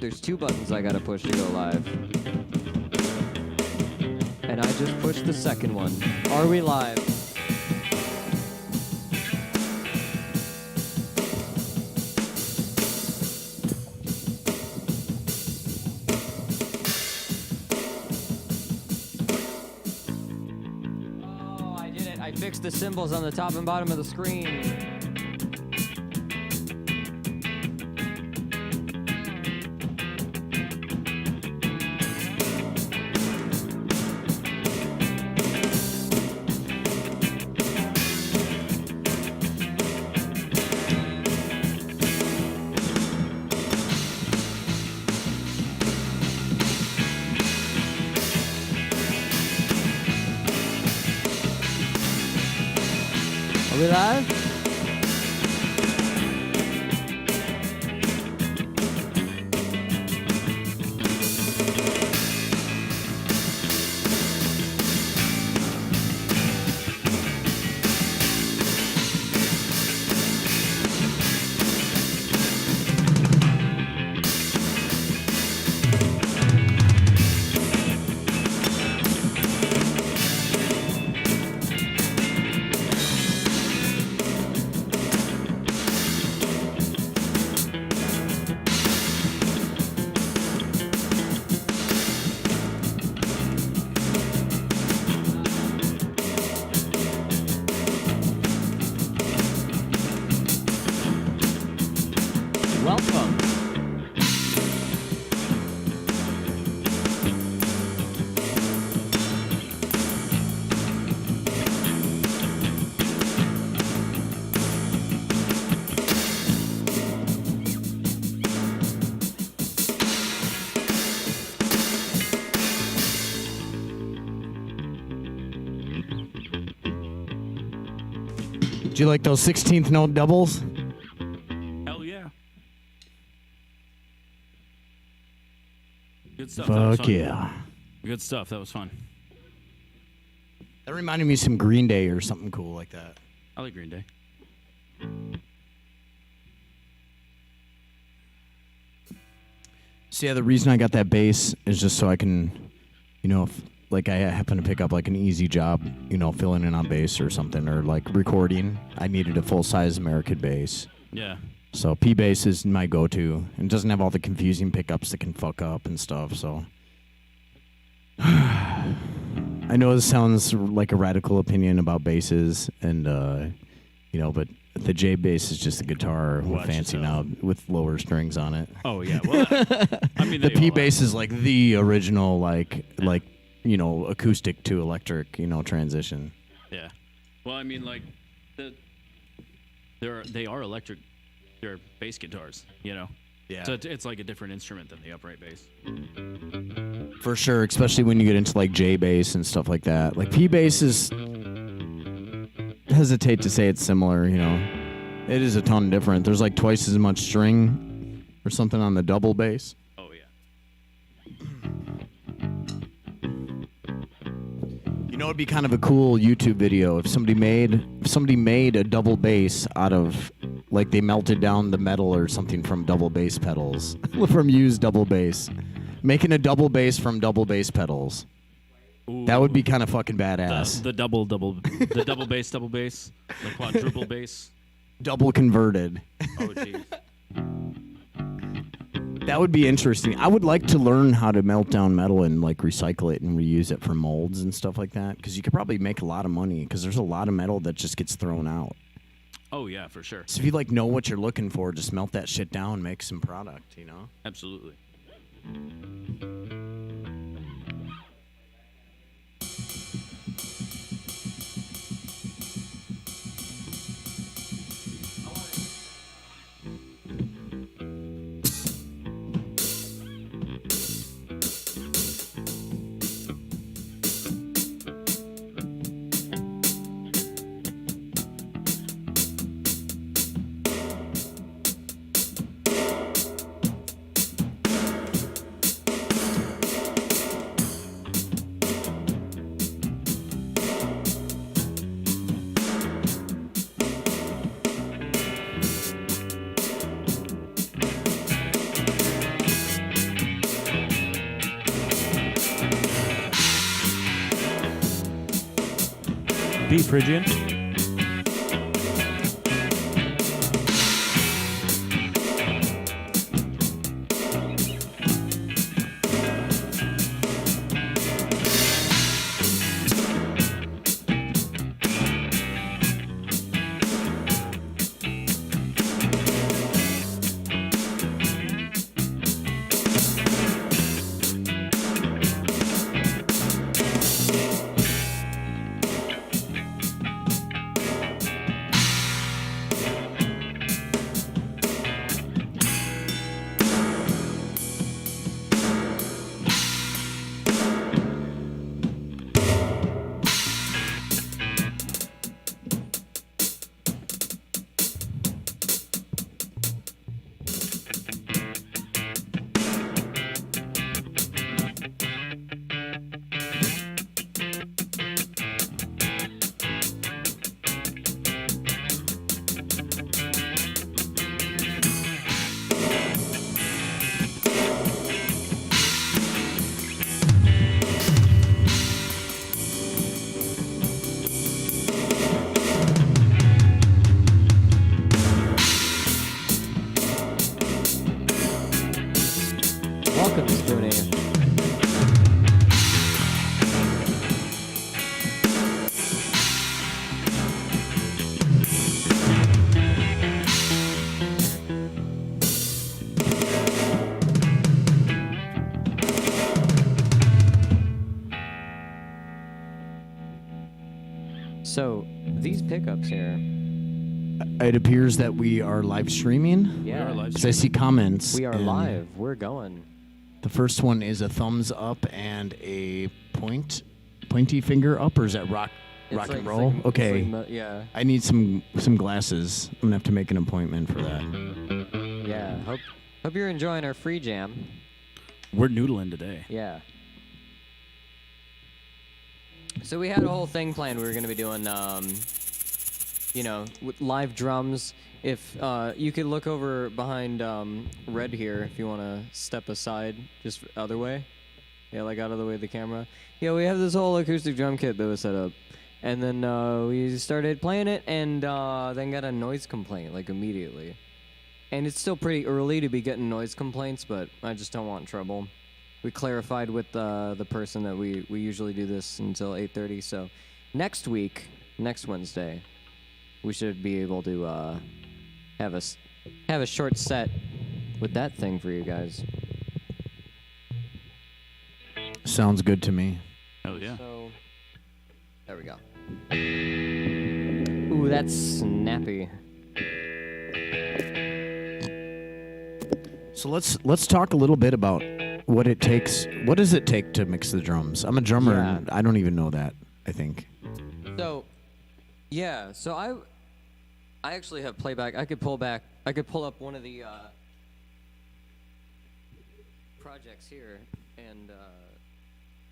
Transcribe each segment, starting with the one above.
there's 2 buttons I gotta push to go live. And I just pushed the second one. Are we live? Oh, I did it. I fixed the symbols on the top and bottom of the screen. Are we live? Welcome. Do you like those 16th note doubles? Hell yeah. Good stuff. Fuck yeah. Good stuff. That was fun. That reminded me of some Green Day or something cool like that. I like Green Day. So yeah, the reason I got that bass is just so I can, you know, if, like I happen to pick up like an easy job, you know, filling in on bass or something, or like recording. I needed a full-size American bass. Yeah. So P-bass is my go-to, and doesn't have all the confusing pickups that can fuck up and stuff, so. I know this sounds like a radical opinion about basses, and, you know, but the J bass is just a guitar with fancy knob with lower strings on it. Oh, yeah. Well, I mean, the P bass is like the original, like, you know, acoustic to electric, you know, transition. Yeah. Well, I mean, like, they are electric. They're bass guitars, you know? Yeah. So it's like a different instrument than the upright bass. For sure, especially when you get into like J bass and stuff like that. Like P bass is, hesitate to say it's similar, you know. It is a ton different. There's like twice as much string or something on the double bass. Oh, yeah. You know, it'd be kind of a cool YouTube video if somebody made a double bass out of, like, they melted down the metal or something from double bass pedals, from used double bass, making a double bass from double bass pedals. Ooh. That would be kind of fucking badass. The double bass, the quadruple bass. Double converted. Oh, jeez. That would be interesting. I would like to learn how to melt down metal and like recycle it and reuse it for molds and stuff like that, because you could probably make a lot of money, because there's a lot of metal that just gets thrown out. Oh, yeah, for sure. So if you like know what you're looking for, just melt that shit down, make some product, you know? Absolutely. be, Phrygian? Welcome, Spoonie. So, these pickups here, It appears that we are live streaming. yeah, We are live Because I see comments. we are and live. We're going. The first one is a thumbs up and a pointy finger up, or is that rock It's and like- roll? it's like- Okay. it's like yeah, I need some glasses. I'm gonna have to make an appointment for that. yeah. Hope you're enjoying our free jam. We're noodling today. Yeah. So we had a whole thing planned. We were gonna be doing, with live drums. If you could look over behind Red here, if you want to step aside, just other way. Yeah, like out of the way of the camera. Yeah, we have this whole acoustic drum kit that was set up, and then we started playing it, and then got a noise complaint like immediately. And it's still pretty early to be getting noise complaints, but I just don't want trouble. We clarified with the person that we usually do this until 8:30. So next Wednesday, we should be able to have a short set with that thing for you guys. Sounds good to me. Oh yeah. So there we go. Ooh, that's snappy. So let's talk a little bit about what it takes. What does it take to mix the drums? I'm a drummer, Yeah. and I don't even know that. I think. So, yeah. So I actually have playback. I could pull up one of the projects here and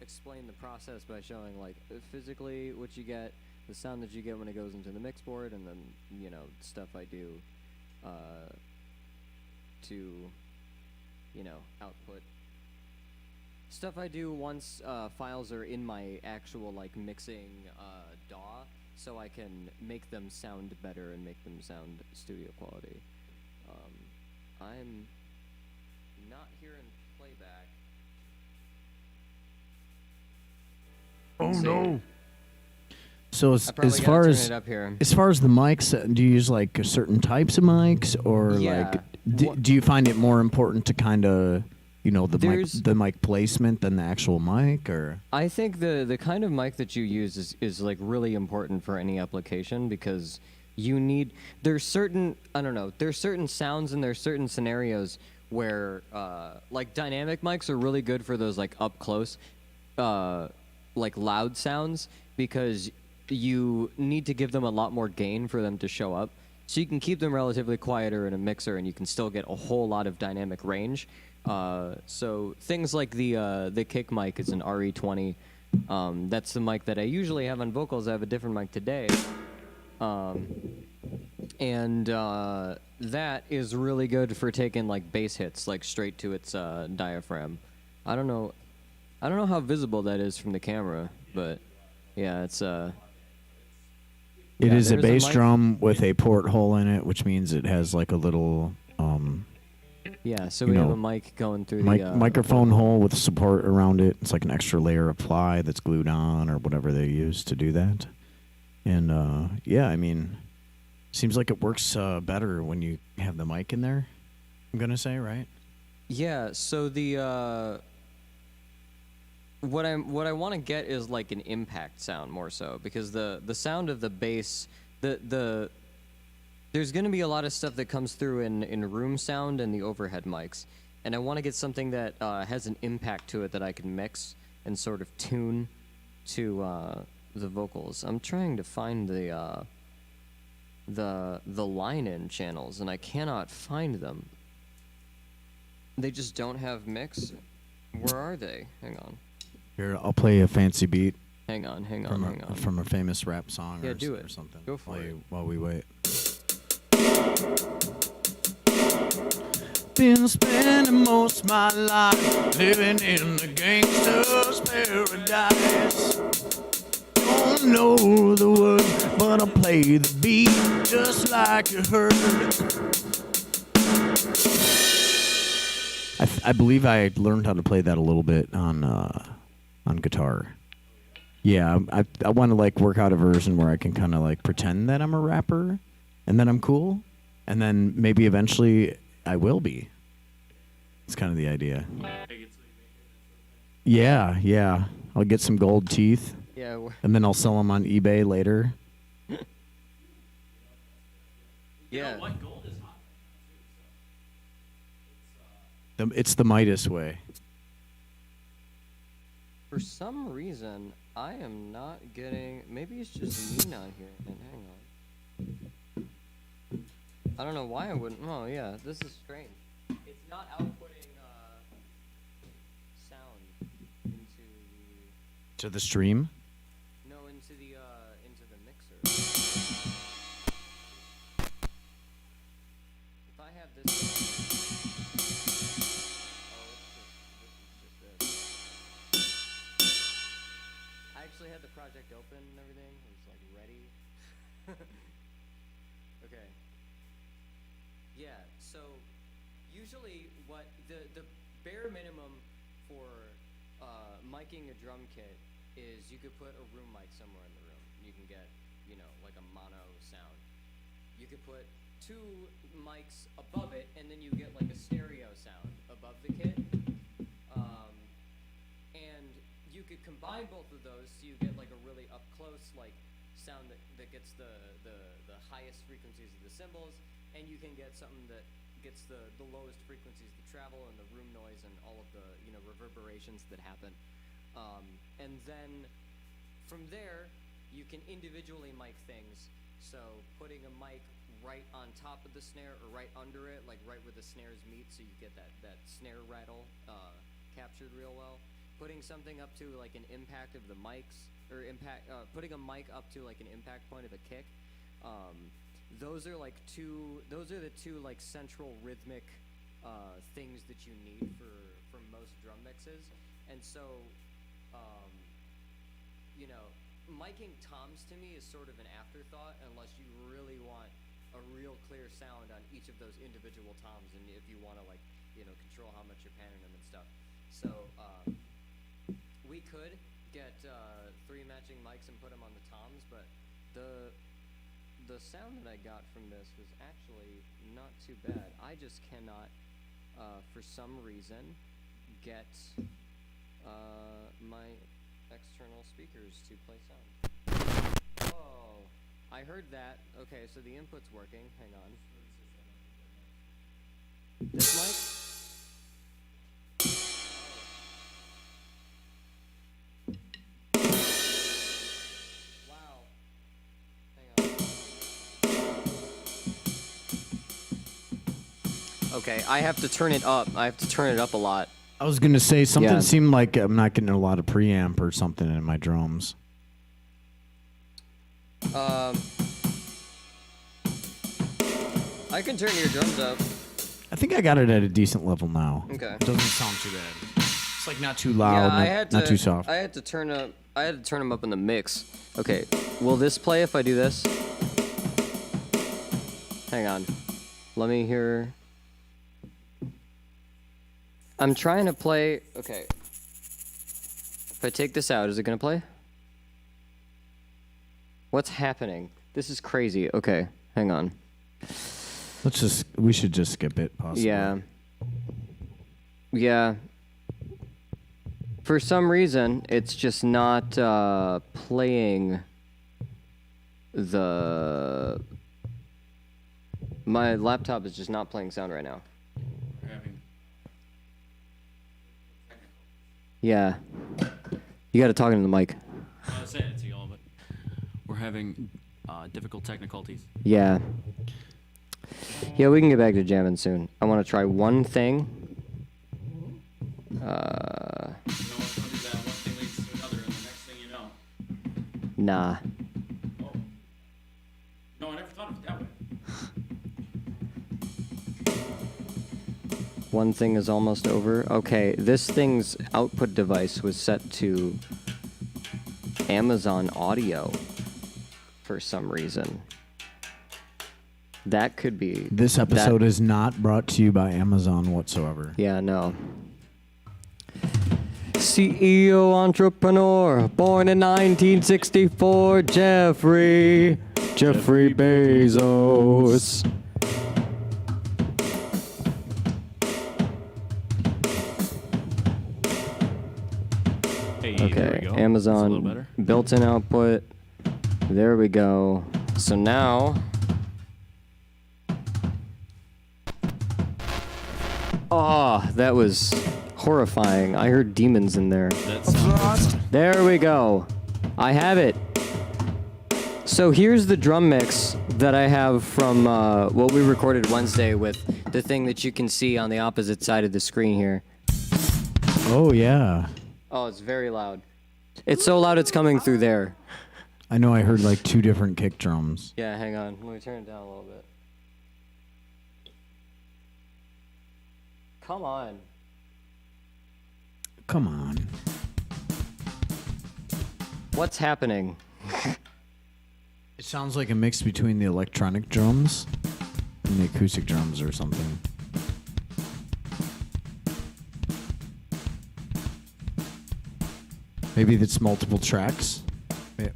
explain the process by showing like physically what you get, the sound that you get when it goes into the mix board, and then stuff I do to output. Stuff I do once files are in my actual like mixing DAW, so I can make them sound better and make them sound studio quality. I'm not hearing playback. Oh no. So I probably as gotta far turn as it up here. as far as the mics, do you use like certain types of mics, or Yeah. do you find it more important to kind of There's- the mic placement than the actual mic, or I think the kind of mic that you use is like really important for any application, because there's certain sounds and there's certain scenarios where like dynamic mics are really good for those like up close like loud sounds, because you need to give them a lot more gain for them to show up. So you can keep them relatively quieter in a mixer, and you can still get a whole lot of dynamic range. So things like the kick mic is an RE20. That's the mic that I usually have on vocals. I have a different mic today. And that is really good for taking like bass hits like straight to its diaphragm. I don't know how visible that is from the camera, but yeah, it's It Yeah, is a there's a bass mic- drum with a porthole in it, which means it has like a little Yeah, so you we have know, a mic going through the microphone hole with support around it. It's like an extra layer of ply that's glued on or whatever they use to do that. And yeah, I mean, seems like it works better when you have the mic in there. I'm gonna say, right? Yeah, so the what I want to get is like an impact sound more so, because the sound of the bass, the there's going to be a lot of stuff that comes through in room sound and the overhead mics, and I want to get something that has an impact to it that I can mix and sort of tune to the vocals. I'm trying to find the line-in channels, and I cannot find them. They just don't have mix. Where are they? Hang on. Here, I'll play a fancy beat Hang on. from a famous rap song Yeah, or, do or it. something. Go for it. While we wait. Been spending most of my life living in the gangster's paradise. Don't know the words, but I'll play the beat just like you heard. I believe I learned how to play that a little bit on guitar. Yeah, I want to like work out a version where I can kind of like pretend that I'm a rapper, and then I'm cool, and then maybe eventually I will be. It's kind of the idea. Yeah. I'll get some gold teeth, Yeah. and then I'll sell them on eBay later. Yeah. Gold is hot. It's the Midas way. For some reason, I am not getting. Maybe it's just me not hearing it. Hang on. I don't know why I wouldn't. Oh yeah, this is strange. It's not outputting sound into To the stream. into the mixer. If I have this. I actually had the project open and everything. It was like ready. Okay. Yeah, so usually what the bare minimum for miking a drum kit is you could put a room mic somewhere in the room. You can get, like a mono sound. You could put two mics above it, and then you get like a stereo sound above the kit. And you could combine both of those so you get like a really up close like sound that gets the highest frequencies of the cymbals, and you can get something that gets the lowest frequencies of the travel and the room noise and all of the reverberations that happen. And then from there you can individually mic things, so putting a mic right on top of the snare or right under it, like right where the snares meet, so you get that snare rattle captured real well. Putting something up to like an impact of the mics, or putting a mic up to like an impact point of a kick. Those are the two like central rhythmic things that you need for most drum mixes. And so, miking toms to me is sort of an afterthought unless you really want a real clear sound on each of those individual toms, and if you want to like control how much you're panning them and stuff. So we could get 3 matching mics and put them on the toms, but the sound that I got from this was actually not too bad. I just cannot, for some reason, get my external speakers to play sound. Oh, I heard that. Okay, so the input's working. Hang on. This mic? Wow. Hang on. Okay, I have to turn it up. I have to turn it up a lot. I was gonna say something Yeah. seemed like I'm not getting a lot of preamp or something in my drums. I can turn your drums up. I think I got it at a decent level now. Okay. It doesn't sound too bad. It's like not too loud, not too soft. I had to turn them up in the mix. Okay, will this play if I do this? Hang on. Let me hear. I'm trying to play. Okay. If I take this out, is it gonna play? What's happening? This is crazy. Okay, hang on. We should just skip it, possibly. Yeah. Yeah. For some reason, it's just not playing my laptop is just not playing sound right now. Yeah. You gotta talk into the mic. I was saying it to y'all, but we're having difficult technicalities. Yeah. Yeah, we can get back to jamming soon. I want to try one thing. You know what's going to do that? One thing leads to another, and the next thing you know. Nah. Oh. No, I never thought of it that way. One thing is almost over. Okay, this thing's output device was set to Amazon Audio for some reason. That could be. This episode is not brought to you by Amazon whatsoever. Yeah, no. CEO entrepreneur, born in 1964, Jeffrey Bezos. Hey, there we Okay, go. That's a little Amazon better. built-in output. There we go. So now, oh, that was horrifying. I heard demons in there. That's There we go. I have it. So here's the drum mix that I have from what we recorded Wednesday with the thing that you can see on the opposite side of the screen here. Oh, yeah. Oh, it's very loud. It's so loud it's coming through there. I know I heard like 2 different kick drums. Yeah, hang on. Let me turn it down a little bit. Come on. Come on. What's happening? It sounds like a mix between the electronic drums and the acoustic drums or something. Maybe that's multiple tracks,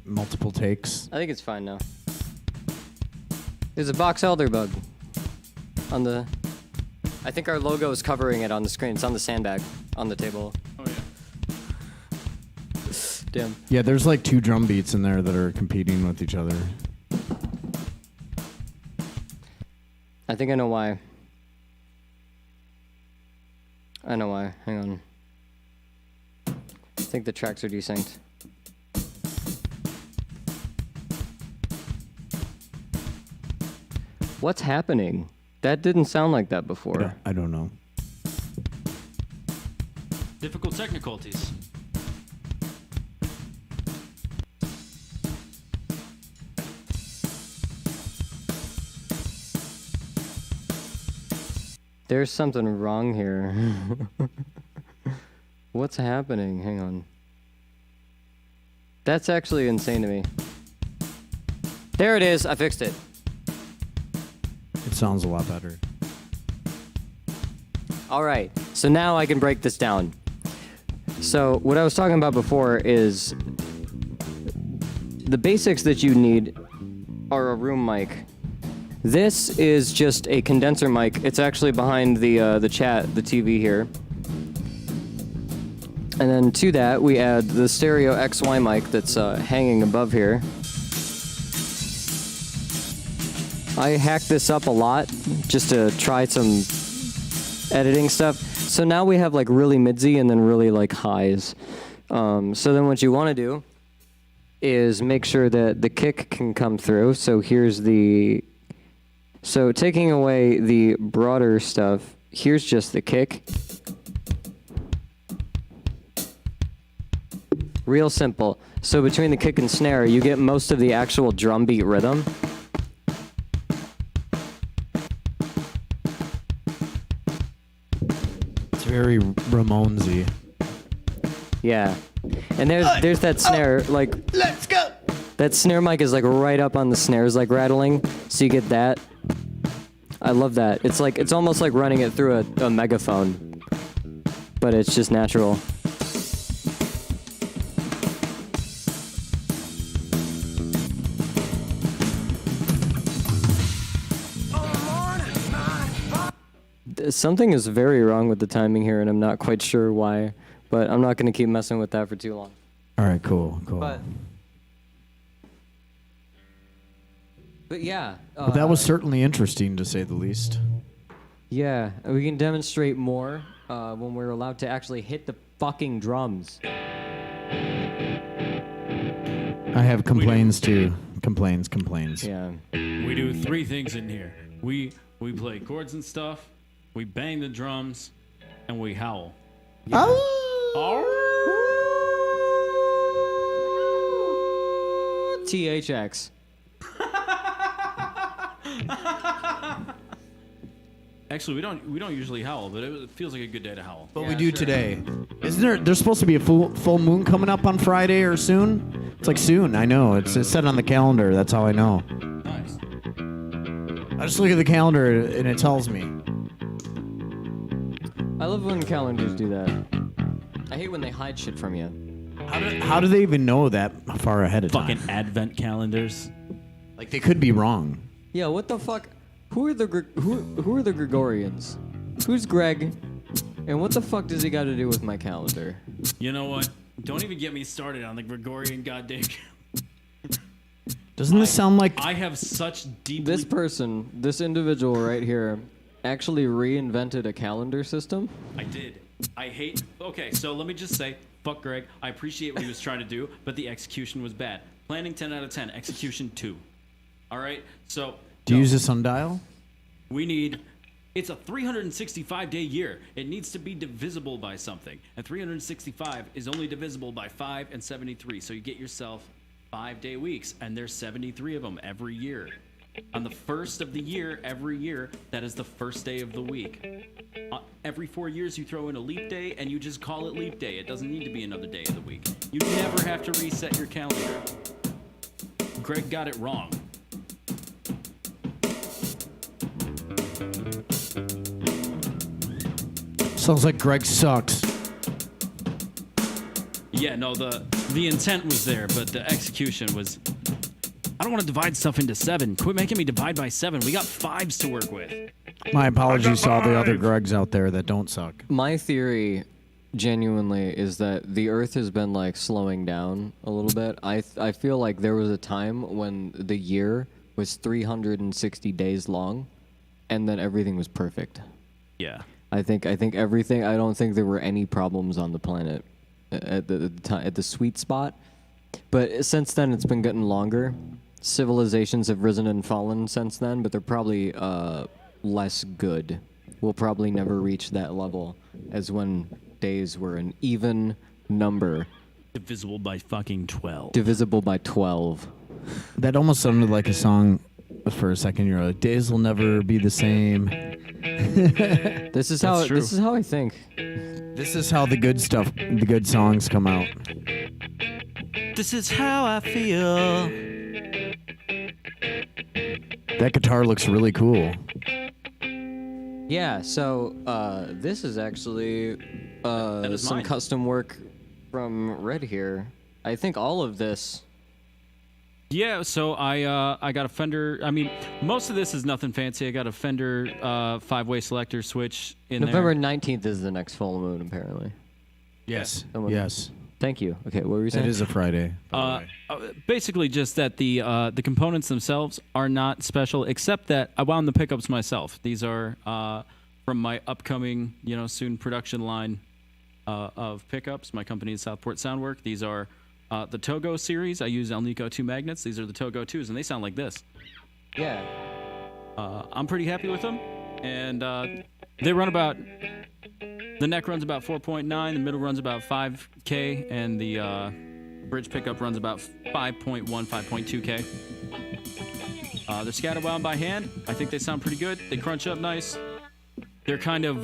multiple takes. I think it's fine now. There's a box elder bug on the... I think our logo is covering it on the screen. It's on the sandbag on the table. Oh, yeah. Damn. Yeah, there's like 2 drum beats in there that are competing with each other. I think I know why. I know why. Hang on. I think the tracks are desynced. What's happening? That didn't sound like that before. I don't know. Difficult technicalities. There's something wrong here. What's happening? Hang on. That's actually insane to me. There it is. I fixed it. It sounds a lot better. All right. So now I can break this down. So what I was talking about before is the basics that you need are a room mic. This is just a condenser mic. It's actually behind the chat, the TV here. And then to that, we add the stereo XY mic that's hanging above here. I hacked this up a lot just to try some editing stuff. So now we have like really midsy and then really like highs. So then what you want to do is make sure that the kick can come through. So here's the... So taking away the broader stuff, here's just the kick. Real simple. So between the kick and snare, you get most of the actual drum beat rhythm. It's very Ramonesy. Yeah. And there's that snare, like... Let's go! That snare mic is like right up on the snares, like rattling. So you get that. I love that. It's almost like running it through a megaphone, but it's just natural. Something is very wrong with the timing here, and I'm not quite sure why, but I'm not going to keep messing with that for too long. All right, cool. But yeah. Well, that was certainly interesting, to say the least. Yeah, we can demonstrate more when we're allowed to actually hit the fucking drums. I have complaints too. Complains. Yeah. We do 3 things in here. We play chords and stuff. We bang the drums, and we howl. THX. Actually, we don't usually howl, but it feels like a good day to howl. But Yeah, we do sure. today. Isn't there's supposed to be a full moon coming up on Friday or soon? It's like soon, I know. It's set on the calendar, that's how I know. Nice. I just look at the calendar and it tells me. I love when calendars do that. I hate when they hide shit from you. How do they even know that far ahead of time? Fucking advent calendars. Like, they could be wrong. Yeah, what the fuck? Who are the Gregorians? Who's Greg? And what the fuck does he got to do with my calendar? You know what? Don't even get me started on the Gregorian goddamn. Doesn't this sound like... I have such deep. This individual right here, actually reinvented a calendar system. I did. I hate. Okay, so let me just say, fuck Greg. I appreciate what he was trying to do, but the execution was bad. Planning 10 out of 10. Execution 2. All right. So. Do you use a sundial? We need. It's a 365-day year. It needs to be divisible by something, and 365 is only divisible by 5 and 73. So you get yourself 5-day weeks, and there's 73 of them every year. On the first of the year, every year, that is the first day of the week. Every 4 years, you throw in a leap day, and you just call it leap day. It doesn't need to be another day of the week. You never have to reset your calendar. Greg got it wrong. Sounds like Greg sucks. Yeah, no, the intent was there, but the execution was... I don't want to divide stuff into 7. Quit making me divide by 7. We got 5s to work with. My apologies to all the other Gregs out there that don't suck. My theory, genuinely, is that the Earth has been like slowing down a little bit. I feel like there was a time when the year was 360 days long, and then everything was perfect. Yeah. I think everything. I don't think there were any problems on the planet at the sweet spot. But since then, it's been getting longer. Civilizations have risen and fallen since then, but they're probably less good. We'll probably never reach that level as when days were an even number. Divisible by fucking 12. Divisible by 12. That almost sounded like a song for a second. You're like, days will never be the same. This is how I think. This is how the good songs come out. This is how I feel. That guitar looks really cool. Yeah, so this is actually is some mine. custom work from Red here. I think all of this. Yeah, so I got a Fender. I mean, most of this is nothing fancy. I got a Fender 5-way selector switch in November there. 19th is the next full moon, apparently. Yes. Someone- Yes. Thank you. Okay, what were you saying? It is a Friday. by the way. Basically, just that the components themselves are not special, except that I wound the pickups myself. These are from my upcoming, soon production line of pickups. My company is Southport Soundwork. These are the Togo series. I use Alnico 2 magnets. These are the Togo 2s, and they sound like this. Yeah. I'm pretty happy with them, and they run about. The neck runs about 4.9, the middle runs about 5K, and the bridge pickup runs about 5.1, 5.2K. They're scatterwound by hand. I think they sound pretty good. They crunch up nice. They're kind of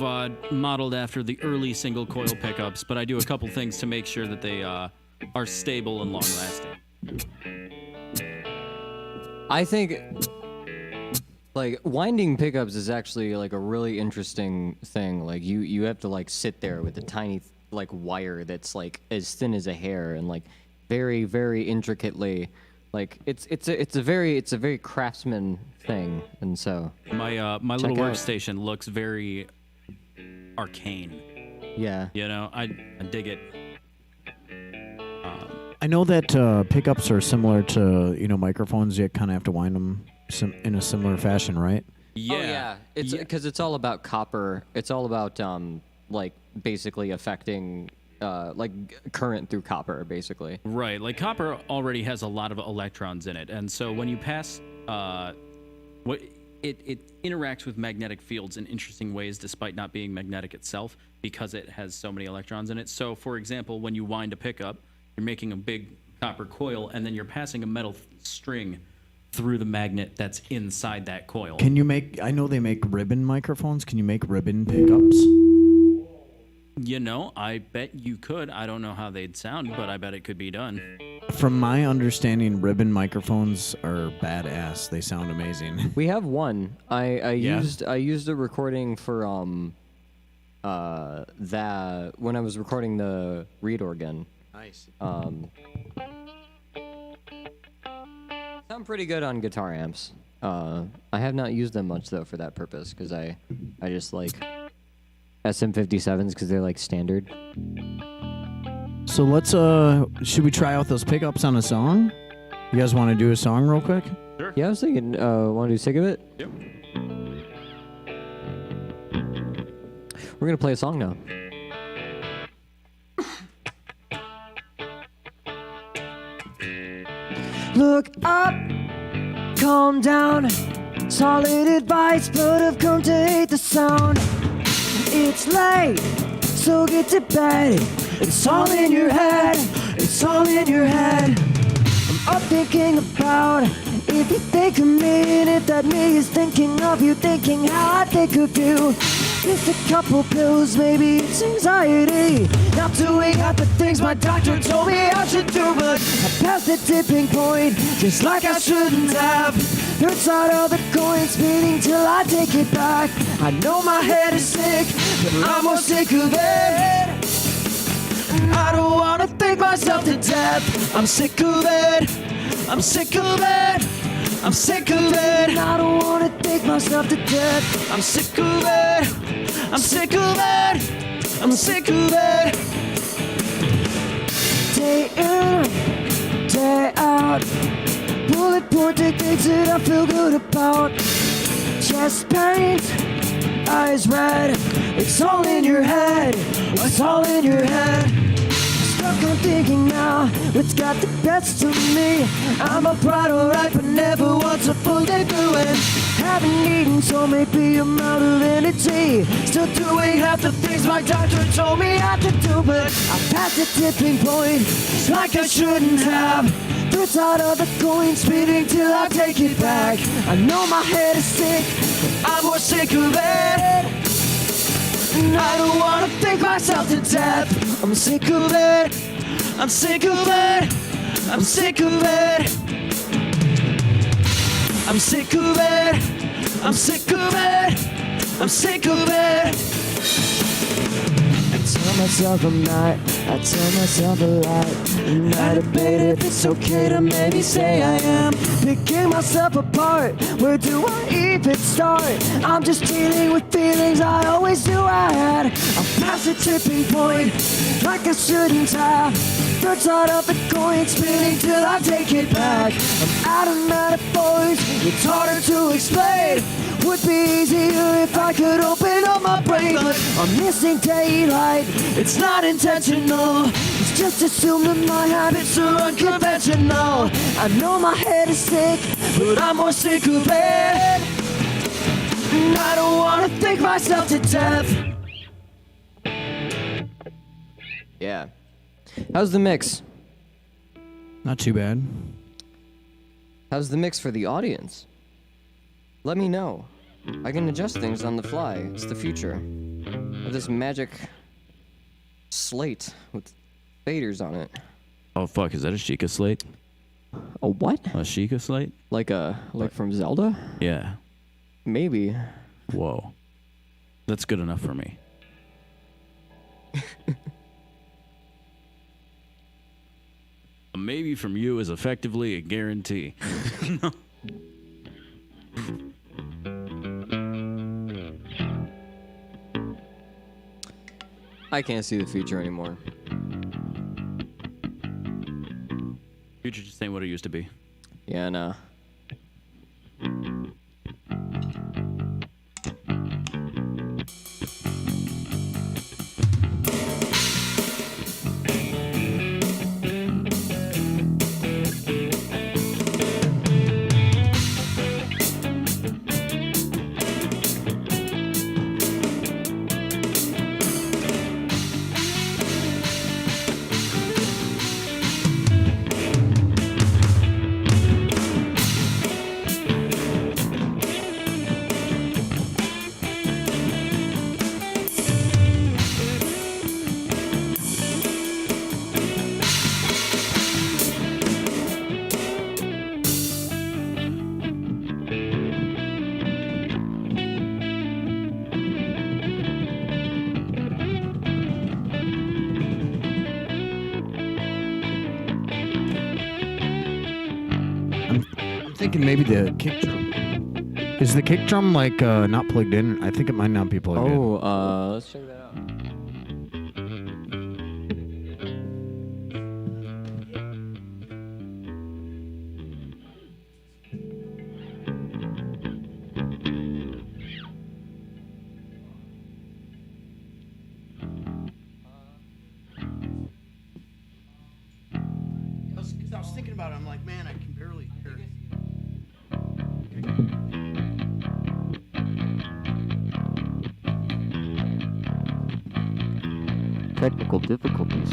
modeled after the early single coil pickups, but I do a couple things to make sure that they are stable and long-lasting. I think Like winding pickups is actually like a really interesting thing. Like you have to like sit there with a tiny like wire that's like as thin as a hair and like very very intricately like it's a very craftsman thing. And so My little out. workstation looks very arcane. yeah. You know, I dig it. I know that pickups are similar to microphones. You kind of have to wind them in a similar fashion, right? Yeah. Oh yeah, it's because it's all about copper. It's all about like basically affecting like current through copper, basically. Right. Like copper already has a lot of electrons in it, and so when you pass, it interacts with magnetic fields in interesting ways, despite not being magnetic itself, because it has so many electrons in it. So, for example, when you wind a pickup, you're making a big copper coil, and then you're passing a metal string through the magnet that's inside that coil. Can you make? I know they make ribbon microphones. Can you make ribbon pickups? You know, I bet you could. I don't know how they'd sound, but I bet it could be done. From my understanding, ribbon microphones are badass. They sound amazing. We have one. I Yeah? used a recording for that when I was recording the reed organ. Nice. Sound pretty good on guitar amps. I have not used them much though for that purpose because I just like SM57s because they're like standard. So let's should we try out those pickups on a song? You guys want to do a song real quick? Yeah, I was thinking. Want to do Sick of It? Yep. We're gonna play a song now. Look up, calm down. Solid advice, but I've come to hate the sound. It's late, so get to bed. It's all in your head, it's all in your head. I'm up thinking about if you think of me, and if that me is thinking of you, thinking how I think of you. Just a couple pills, maybe it's anxiety. Not doing half the things my doctor told me I should do, but I passed the tipping point, just like I shouldn't have. Third side of the coin, spinning till I take it back. I know my head is sick, but I'm more sick of it. I don't wanna think myself to death. I'm sick of it. I'm sick of it. I'm sick of it. I don't wanna think myself to death. I'm sick of it. I'm sick of it. I'm sick of it. Day in, day out. Bullet pointed things that I feel good about. Chest pain, eyes red. It's all in your head. It's all in your head. Stuck on thinking now, what's got the best of me? I'm a pride, alright, but never once a full day through it. Haven't eaten, so maybe I'm out of energy. Still doing half the things my doctor told me I could do, but I passed the tipping point, just like I shouldn't have. Third side of the coin, spinning till I take it back. I know my head is sick, but I'm more sick of it. I don't wanna think myself to death. I'm sick of it. I'm sick of it. I'm sick of it. I'm sick of it. I'm sick of it. I'm sick of it. I tell myself I'm not. I tell myself a lot. And I debate if it's okay to maybe say I am. Picking myself apart. Where do I even start? I'm just dealing with feelings I always knew I had. I'm past the tipping point, like I shouldn't have. Third side of the coin, spinning till I take it back. I'm out of metaphors, it's harder to explain. Would be easier if I could open up my brain, but I'm missing daylight. It's not intentional. It's just assumed that my habits are unconventional. I know my head is sick, but I'm more sick of it. And I don't wanna think myself to death. Yeah. How's the mix? Not too bad. How's the mix for the audience? Let me know. I can adjust things on the fly. It's the future of this magic slate with faders on it. Oh fuck! Is that a Sheikah slate? A what? A Sheikah slate? Like from Zelda? Yeah. Maybe. Whoa. That's good enough for me. A maybe from you is effectively a guarantee. I can't see the future anymore. Future just ain't what it used to be. Yeah, nah. I'm thinking maybe the kick drum. Is the kick drum like not plugged in? I think it might not be plugged in. Oh, let's check that out. I was thinking about it. I'm like, man, I can barely hear. Technical difficulties.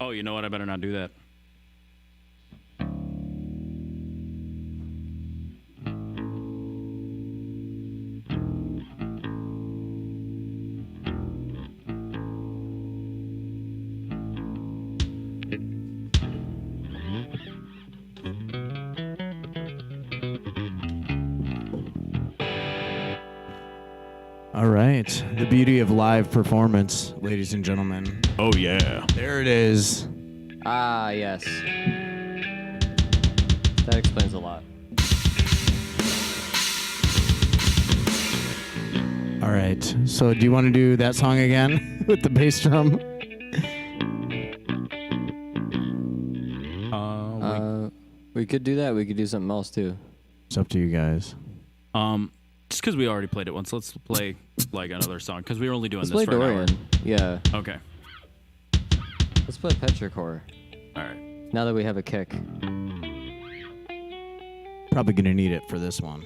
Oh, you know what? I better not do that. All right, the beauty of live performance, ladies and gentlemen. Oh, yeah. There it is. Ah, yes. That explains a lot. All right, so do you want to do that song again with the bass drum? We could do that. We could do something else too. It's up to you guys. Just because we already played it once, let's play like another song because we were only doing Let's this play for an hour. Dorian. Yeah. Okay. Let's play Petrichor. All right. Now that we have a kick. Probably gonna need it for this one.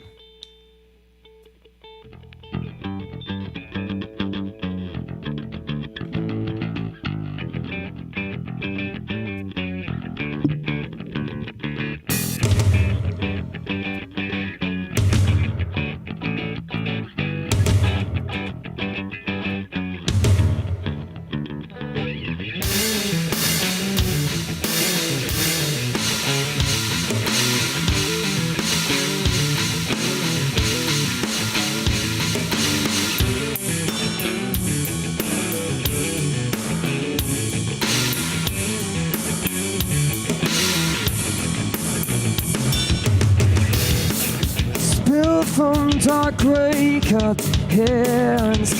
From dark gray cup hands,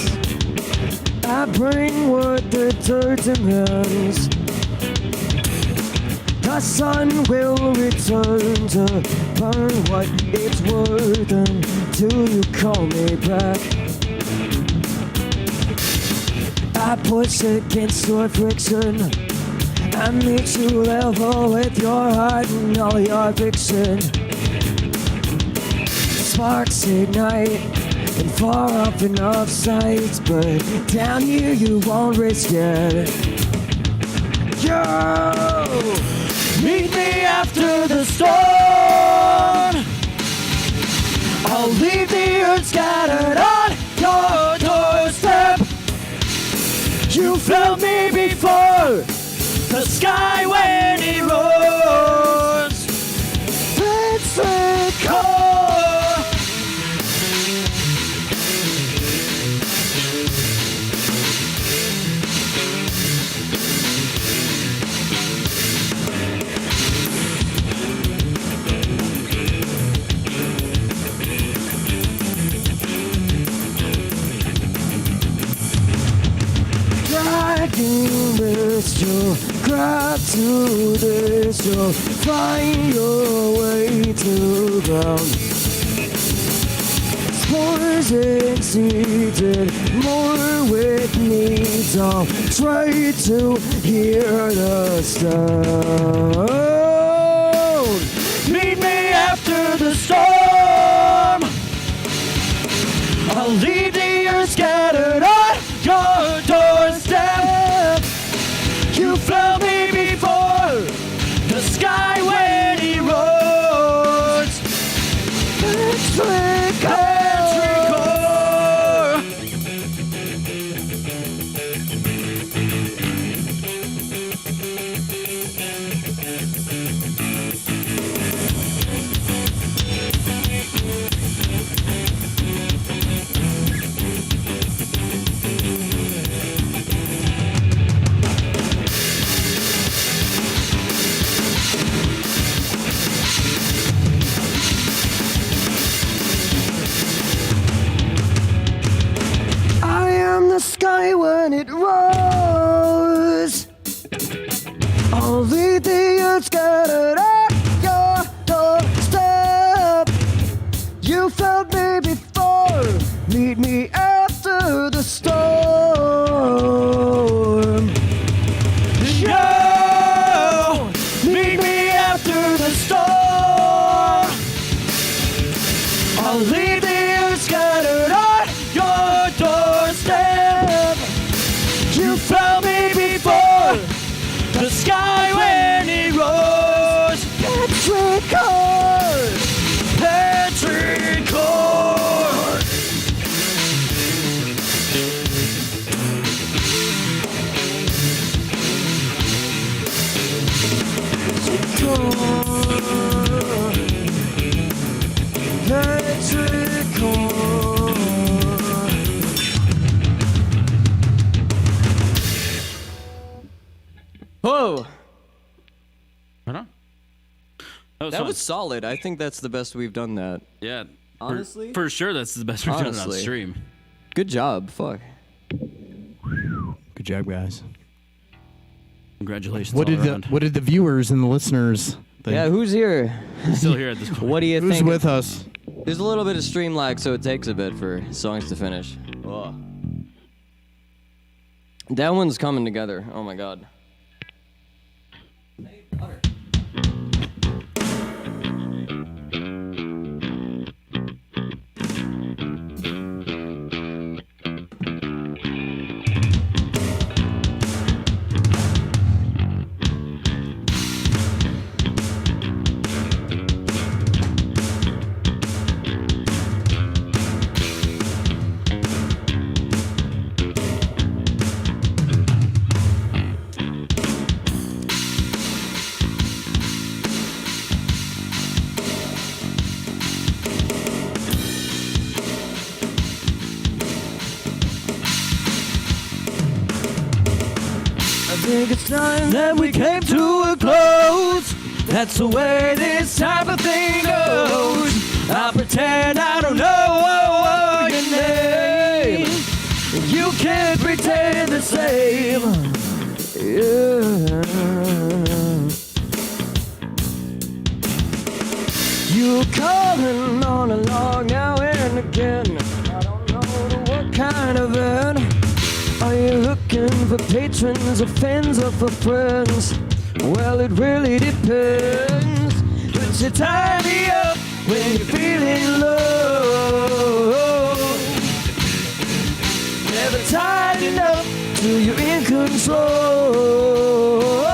I bring what the dirt demands. The sun will return to burn what it's worth until you call me back. I push against your friction, I meet you level with your heart and all your fiction. Sparks ignite and far off enough sight, but down here you won't risk it. Yo, meet me after the storm. I'll leave the earth scattered on your doorstep. You felt me before the sky went in. try to this, you'll find your way to ground. Spores exceeded, more with needs. I'll try to hear the sound. Meet me after the storm. I'll leave the earth scattered on your doorstep. You felt me before the sky when he rose. Patrick. The sky when it rose. I'll leave the earth scattered at your doorstep. You felt me before. Meet me after the storm. Yo, meet me after the storm. I'll leave the earth scattered at your doorstep. You felt me before the sky when it rose. Petrichord, Petrichord. Petrichord. Whoa! Right on. That fun. was solid. I think that's the best we've done that. Yeah. Honestly? For sure, that's the best we've done it on Honestly. stream. Good job. Fuck. Good job, guys. Congratulations. What all did around. the viewers and the listeners think? Yeah, who's here? Still here at this point. What do you Who's think? with us? There's a little bit of stream lag, so it takes a bit for songs to finish. Oh. That one's coming together. Oh my god. I think it's time that we came to a close. That's the way this type of thing goes. I pretend I don't know your name. You can't pretend the same. Yeah. You calling on along now and again. I don't know to what kind of end. Are you looking for patrons or fans or for friends? Well, it really depends. But you tie me up when you're feeling low. Never tied enough till you're in control. I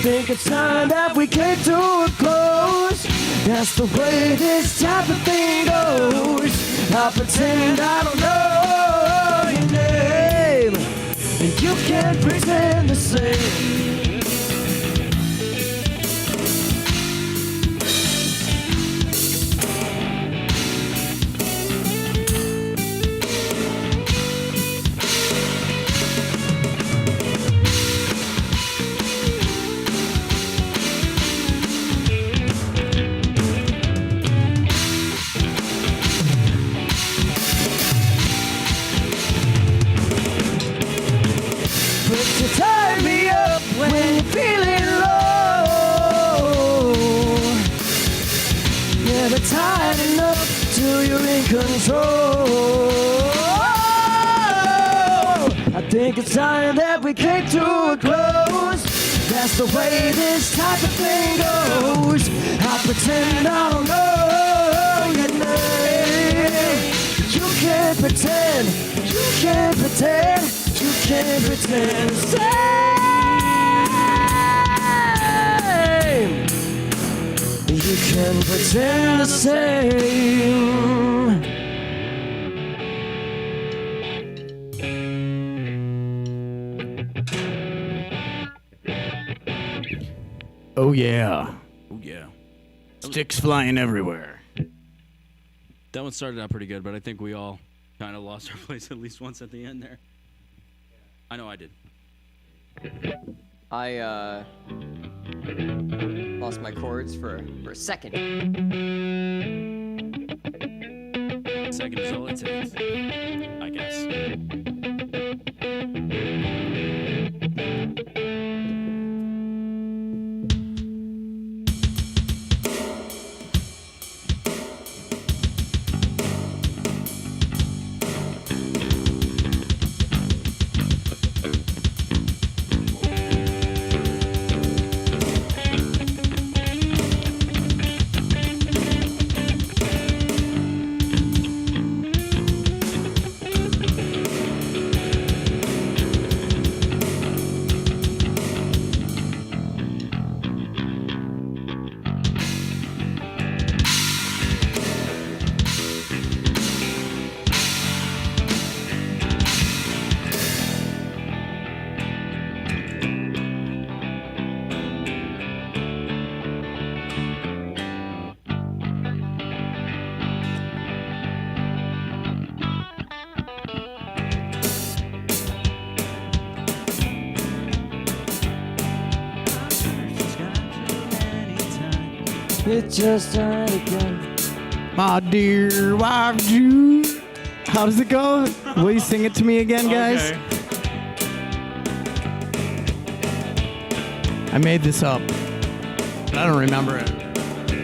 think it's time that we came to a close. That's the way this type of thing goes. I pretend I don't know your name, and you can't pretend the same. Put your time control. I think it's time that we came to a close. That's the way this type of thing goes. I pretend I don't know your name. You can't pretend, you can't pretend, you can't pretend the same. You can pretend the same. Oh yeah. Oh yeah. Sticks flying everywhere. That one started out pretty good, but I think we all kind of lost our place at least once at the end there. I know I did. I lost my chords for a second. Second is all it takes, I guess. It just died again. My dear wife Jude. How does it go? Will you sing it to me again, guys? Okay. I made this up. But I don't remember it.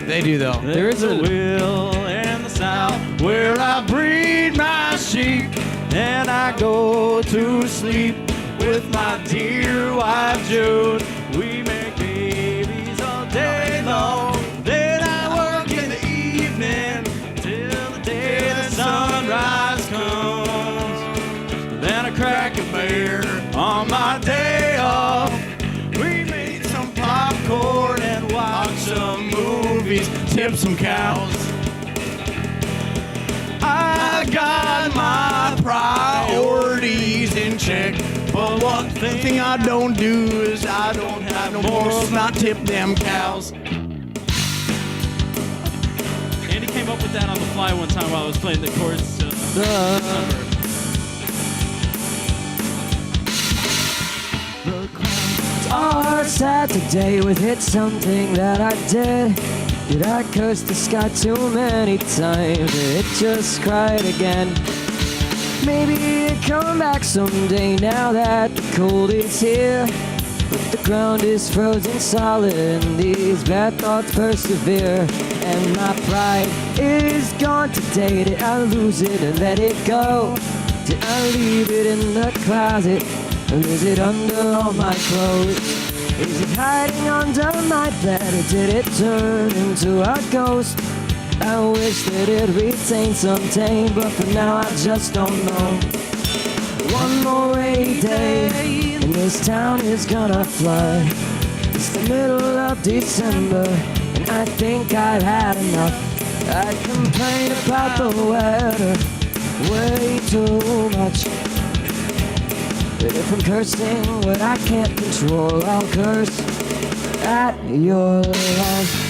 They do though. There is a will in the south where I breed my sheep and I go to sleep with my dear wife Jude. We make babies all day long. Then I work in the evening till the day the sunrise comes. Then I crack a beer on my day off. We made some popcorn and watch some movies, tip some cows. I got my priorities in check, but one thing I don't do is I don't have no morals, not tip them cows. Andy came up with that on the fly one time while I was playing the chords. are sad today with it something that I did. Did I curse the sky too many times? It just cried again. Maybe it'll come back someday now that the cold is here. But the ground is frozen solid and these bad thoughts persevere. And my pride is gone today. Did I lose it and let it go? Did I leave it in the closet? Or is it under all my clothes? Is it hiding under my bed? Or did it turn into a ghost? I wish that it retained some tame, but for now I just don't know. One more rainy day, and this town is gonna flood. It's the middle of December, and I think I've had enough. I complain about the weather way too much. But if I'm cursing what I can't control, I'll curse at your love.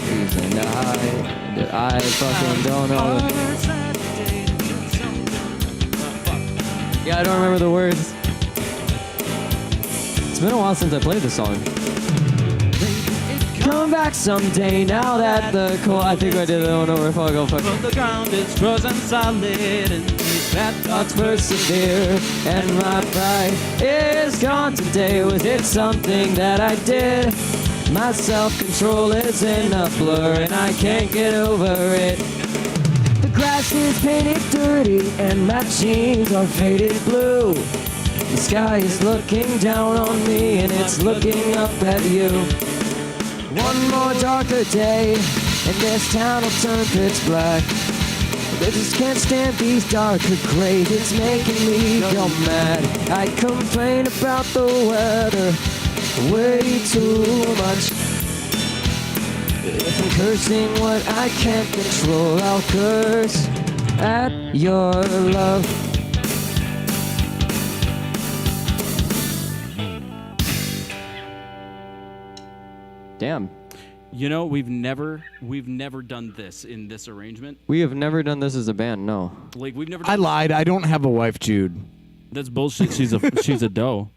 Reason that I fucking don't know. Yeah, I don't remember the words. It's been a while since I played this song. come back someday. Now that the cold, I think I did that one over. Fuck, oh fuck. But the ground is frozen solid, and these bad Thoughts persevere, and my pride is gone today. Was it something that I did? My self-control is in a blur, and I can't get over it. The grass is painted dirty, and my jeans are faded blue. The sky is looking down on me, and it's looking up at you. One more darker day, and this town will turn pitch black. I just can't stand these darker grays, it's making me go mad. I complain about the weather way too much. If I'm cursing what I can't control, I'll curse at your love. Damn. You know, we've never done this in this arrangement. We have never done this as a band, no. Like we've never. I lied. I don't have a wife, Jude. That's bullshit. She's a doe.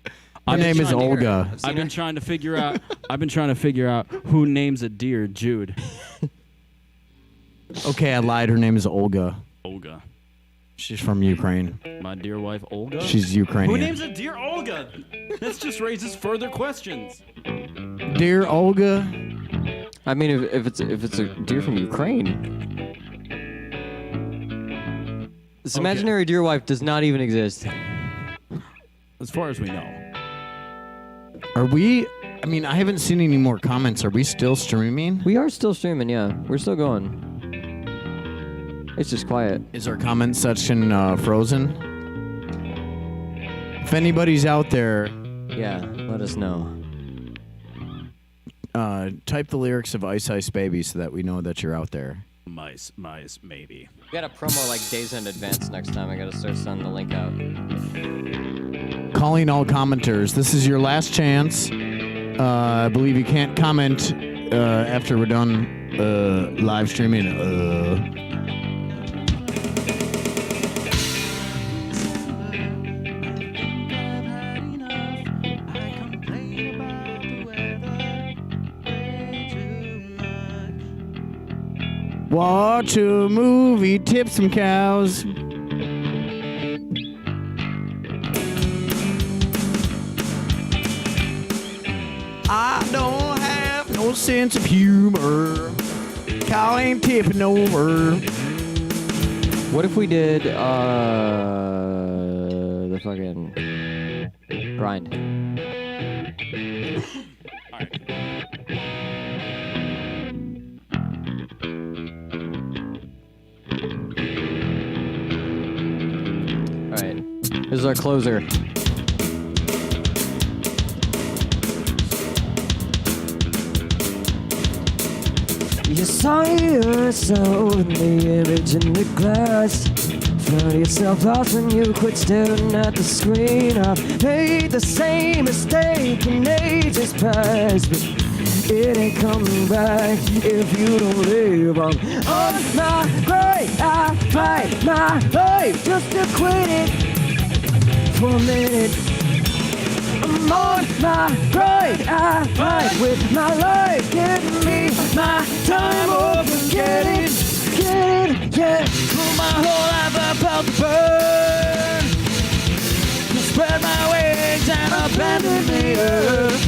Her name is trying to- Olga. I've been trying to figure out who names a deer Jude. Okay, I lied. Her name is Olga. Olga. She's from Ukraine. My dear wife Olga. She's Ukrainian. Who names a deer Olga? This just raises further questions. Dear Olga. I mean, if it's a deer from Ukraine. This imaginary deer wife does not even exist. As far as we know. Are we? I mean, I haven't seen any more comments. Are we still streaming? We are still streaming, yeah. We're still going. It's just quiet. Is our comment section frozen? If anybody's out there, Yeah, let us know. type the lyrics of Ice Ice Baby so that we know that you're out there. Mice, maybe. We got a promo like days in advance next time. I gotta start sending the link out. Calling all commenters. This is your last chance. I believe you can't comment after we're done live streaming. Watch a movie, tip some cows. I don't have no sense of humor. Cow ain't tipping over. What if we did the fucking grind? Alright. This is our closer. You saw yourself in the image in the glass. Found yourself lost when you quit staring at the screen. I've made the same mistake in ages past, but it ain't coming back if you don't live on my grave. I fight my life just to quit it for a minute. I'm on my grave. I fight with my life. Give me my time or forget it. Get it, yeah. Put my whole life about to burn. Spread my wings and abandon the earth.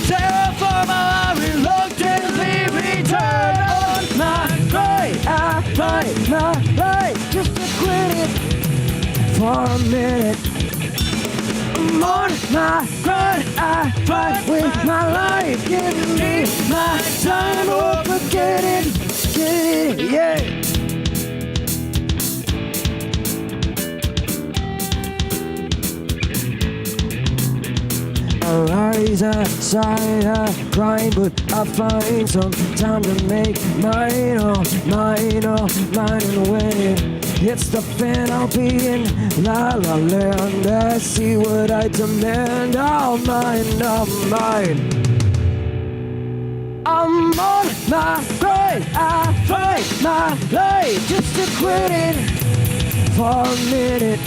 Terraform, I reluctantly return. On my grave, I fight my life just to quit it for a minute. I'm on my grind, I fight with my life. Give me my time or forget it. Get it, yeah. I rise, I sigh, I grind, but I find some time to make mine, oh, mine, oh, mine. And when it hits the fan, I'll be in la la land. I see what I demand, all mine, all mine. I'm on my grind, I fight my life just to quit it for a minute.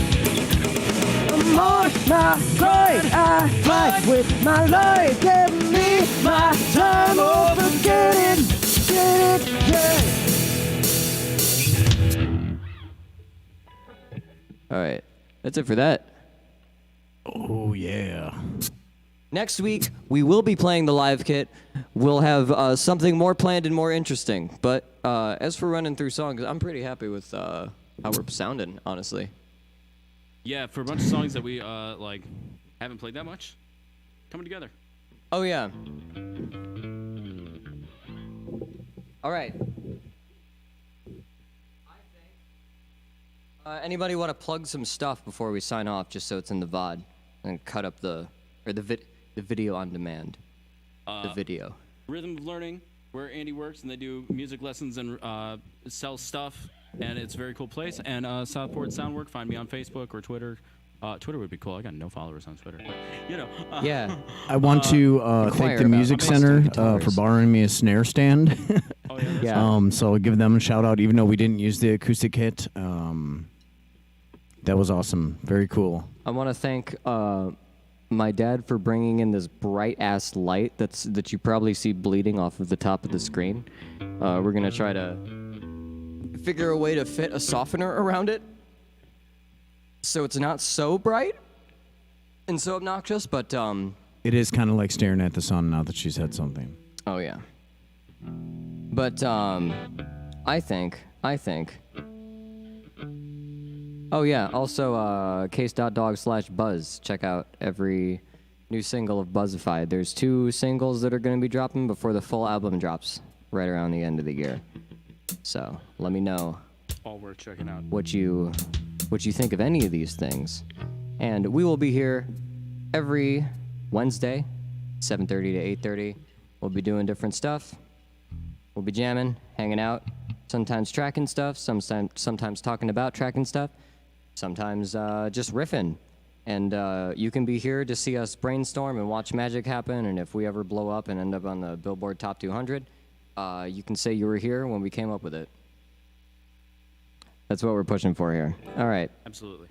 I'm on my grind, I fight with my life. Give me waste my time over getting it, yeah. All right, that's it for that. Oh yeah. Next week, we will be playing the live kit. We'll have something more planned and more interesting. But as for running through songs, I'm pretty happy with how we're sounding, honestly. Yeah, for a bunch of songs that we like haven't played that much, coming together. Oh, yeah. All right. Anybody want to plug some stuff before we sign off, just so it's in the VOD, and cut up the video on demand? The video. Rhythm of Learning, where Andy works, and they do music lessons and sell stuff, and it's a very cool place. And Southport Soundwork, find me on Facebook or Twitter. Twitter would be cool. I got no followers on Twitter, but Yeah. I want to thank the about Music amazing Center guitars. for borrowing me a snare stand. Oh yeah. Yeah. So I'll give them a shout out, even though we didn't use the acoustic kit. That was awesome. Very cool. I want to thank my dad for bringing in this bright ass light that you probably see bleeding off of the top of the screen. We're gonna try to figure a way to fit a softener around it, so it's not so bright and so obnoxious. But It is kind of like staring at the sun now that she's had something. oh yeah. But I think. Oh yeah. Also, case.dog/buzz. Check out every new single of Buzzified. There's 2 singles that are going to be dropping before the full album drops right around the end of the year. So let me know All worth checking out. what you think of any of these things. And we will be here every Wednesday, 7:30 to 8:30. We'll be doing different stuff. We'll be jamming, hanging out, sometimes tracking stuff, sometimes talking about tracking stuff, sometimes just riffing. And you can be here to see us brainstorm and watch magic happen. And if we ever blow up and end up on the Billboard Top 200, you can say you were here when we came up with it. That's what we're pushing for here. All right. Absolutely.